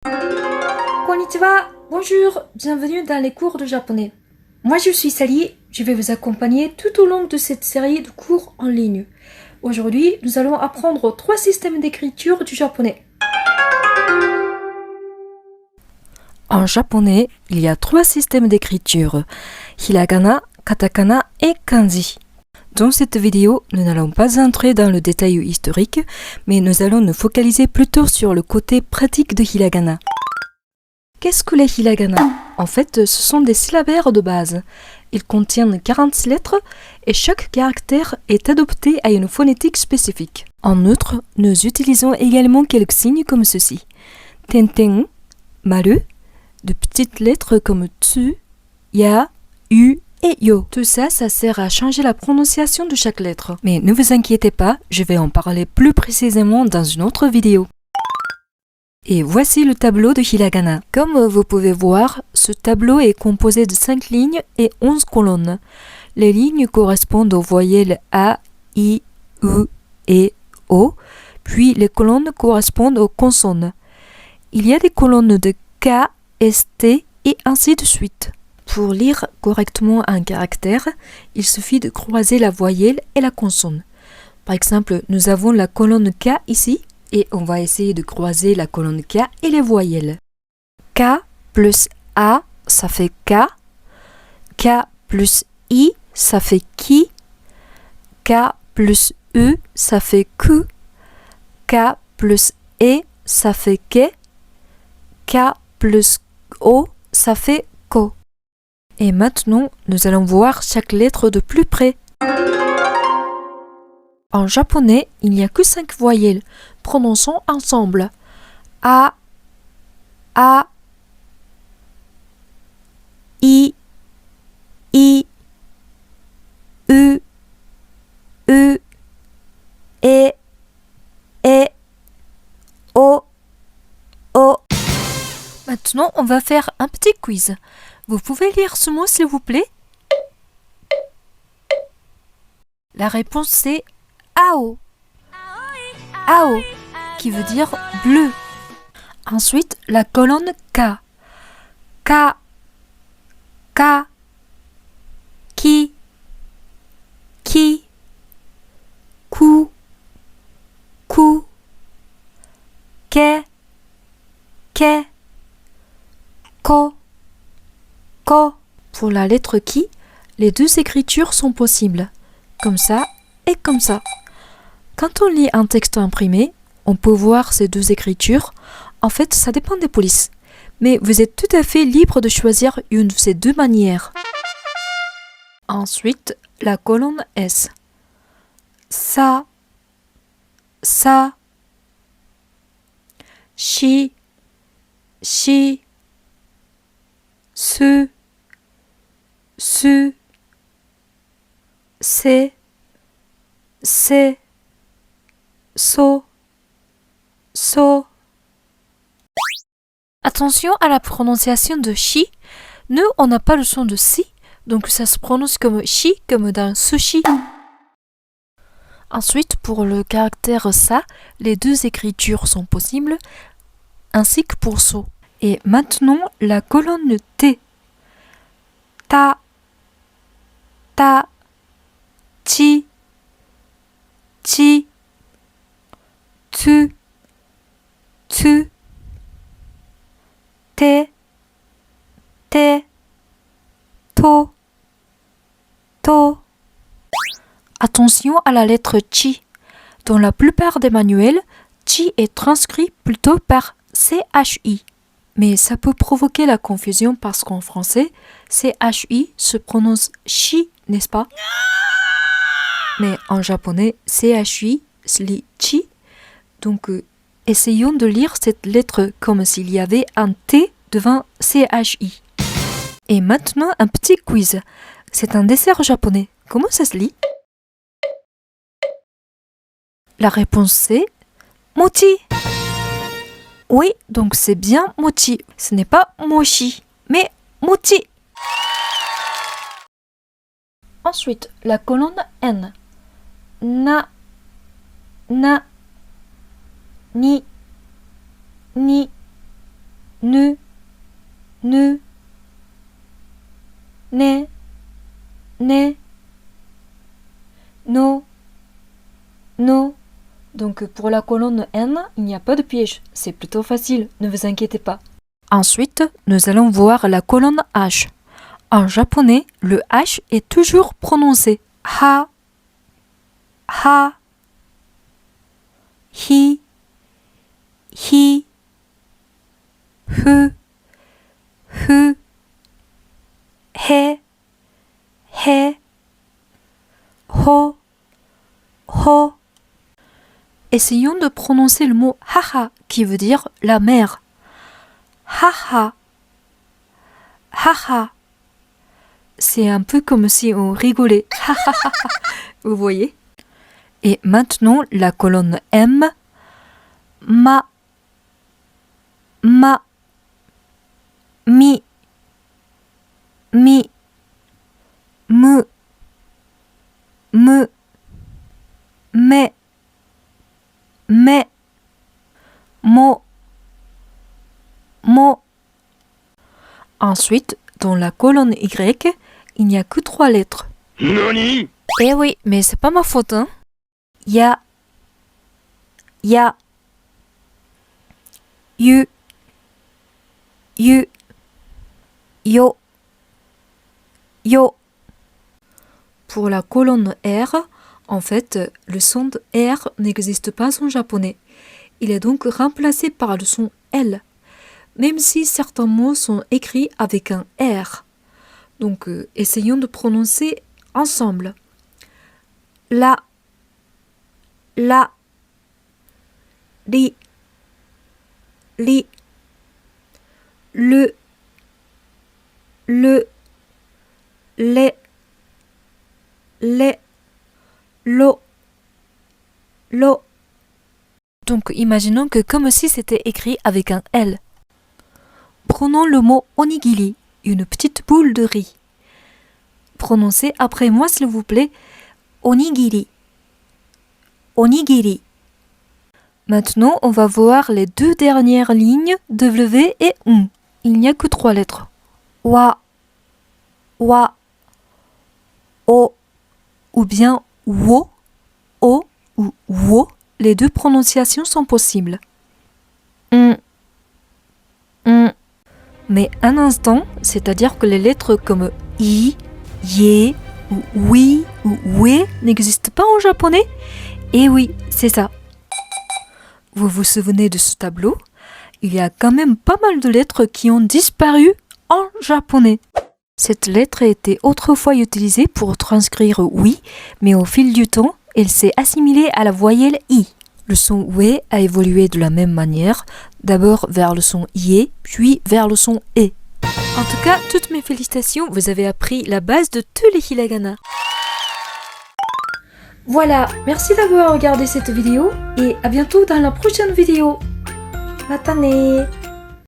Konnichiwa, bonjour, bienvenue dans les cours de japonais. Moi je suis Sally, je vais vous accompagner tout au long de cette série de cours en ligne. Aujourd'hui, nous allons apprendre 3 systèmes d'écriture du japonais. En japonais, il y a 3 systèmes d'écriture, hiragana, katakana et kanji. Dans cette vidéo, nous n'allons pas entrer dans le détail historique, mais nous allons nous focaliser plutôt sur le côté pratique de hiragana. Qu'est-ce que les hiragana? En fait, ce sont des syllabaires de base. Ils contiennent 46 lettres et chaque caractère est adopté à une phonétique spécifique. En outre, nous utilisons également quelques signes comme ceci. Tenten, maru, de petites lettres comme tsu, ya, u et yo. Tout ça, ça sert à changer la prononciation de chaque lettre. Mais ne vous inquiétez pas, je vais en parler plus précisément dans une autre vidéo. Et voici le tableau de hiragana. Comme vous pouvez voir, ce tableau est composé de 5 lignes et 11 colonnes. Les lignes correspondent aux voyelles A, I, U et O, puis les colonnes correspondent aux consonnes. Il y a des colonnes de K, ST et ainsi de suite. Pour lire correctement un caractère, il suffit de croiser la voyelle et la consonne. Par exemple, nous avons la colonne K ici, et on va essayer de croiser la colonne K et les voyelles. K plus A, ça fait K. K plus I, ça fait ki. K plus U, ça fait ku. K plus E, ça fait ke. K plus O, ça fait ko. Et maintenant, nous allons voir chaque lettre de plus près. En japonais, il n'y a que 5 voyelles. Prononçons ensemble. A, A, I, U, U, E, O. Maintenant, on va faire un petit quiz. Vous pouvez lire ce mot, s'il vous plaît? La réponse c'est Ao. Ao, qui veut dire bleu. Ensuite, la colonne K. K, K, Ki, Ku, Ku, Ke, Ko. Pour la lettre Ki, les 2 écritures sont possibles, comme ça et comme ça. Quand on lit un texte imprimé, on peut voir ces 2 écritures. En fait, ça dépend des polices. Mais vous êtes tout à fait libre de choisir une de ces 2 manières. Ensuite, la colonne S. Sa, shi, su, se, so. Attention à la prononciation de shi. Nous, on n'a pas le son de si, donc ça se prononce comme shi, comme dans sushi. Ensuite, pour le caractère sa, les 2 écritures sont possibles, ainsi que pour so. Et maintenant, la colonne T. Ta, chi, tu, te, to. Attention à la lettre chi. Dans la plupart des manuels, chi est transcrit plutôt par CHI. Mais ça peut provoquer la confusion parce qu'en français, CHI se prononce chi, n'est-ce pas? Mais en japonais, CHI se lit chi. Donc, essayons de lire cette lettre comme s'il y avait un T devant CHI. Et maintenant, un petit quiz. C'est un dessert japonais. Comment ça se lit? La réponse c'est mochi. Oui, donc c'est bien mochi. Ce n'est pas mochi, mais mochi. Ensuite, la colonne N. Na, ni, ne, ne, ne, ne, no, no. Donc pour la colonne N, il n'y a pas de piège, c'est plutôt facile, ne vous inquiétez pas. Ensuite, nous allons voir la colonne H. En japonais, le H est toujours prononcé ha, ha, hi, hi, hu, hu, he, he, ho, ho. Essayons de prononcer le mot haha qui veut dire la mer. Haha, haha. C'est un peu comme si on rigolait. Vous voyez? Et maintenant la colonne M. Ma, ma, mi, mi, me, me, me, mo, mo. Ensuite, dans la colonne Y, il n'y a que 3 lettres. Nani? Eh oui, mais c'est pas ma faute, hein. Ya, ya, yu, yu, yo, yo. Pour la colonne R, en fait, le son de R n'existe pas en japonais. Il est donc remplacé par le son L, même si certains mots sont écrits avec un R. Donc, essayons de prononcer ensemble. La, li, li, le, les, lo. Donc imaginons que comme si c'était écrit avec un L. Prenons le mot onigiri, une petite boule de riz. Prononcez après moi s'il vous plaît, onigiri, onigiri. Maintenant on va voir les 2 dernières lignes W et U. Il n'y a que 3 lettres. Wa, wa, o, ou bien wo, o ou wo. Les 2 prononciations sont possibles. Mais un instant, c'est-à-dire que les lettres comme i, ye, ou oui, ou we n'existent pas en japonais? Et oui, c'est ça. Vous vous souvenez de ce tableau? Il y a quand même pas mal de lettres qui ont disparu en japonais. Cette lettre était autrefois utilisée pour transcrire oui, mais au fil du temps, elle s'est assimilée à la voyelle i. Le son we a évolué de la même manière, d'abord vers le son ie, puis vers le son e. En tout cas, toutes mes félicitations, vous avez appris la base de tous les hiragana. Voilà, merci d'avoir regardé cette vidéo et à bientôt dans la prochaine vidéo. Matane!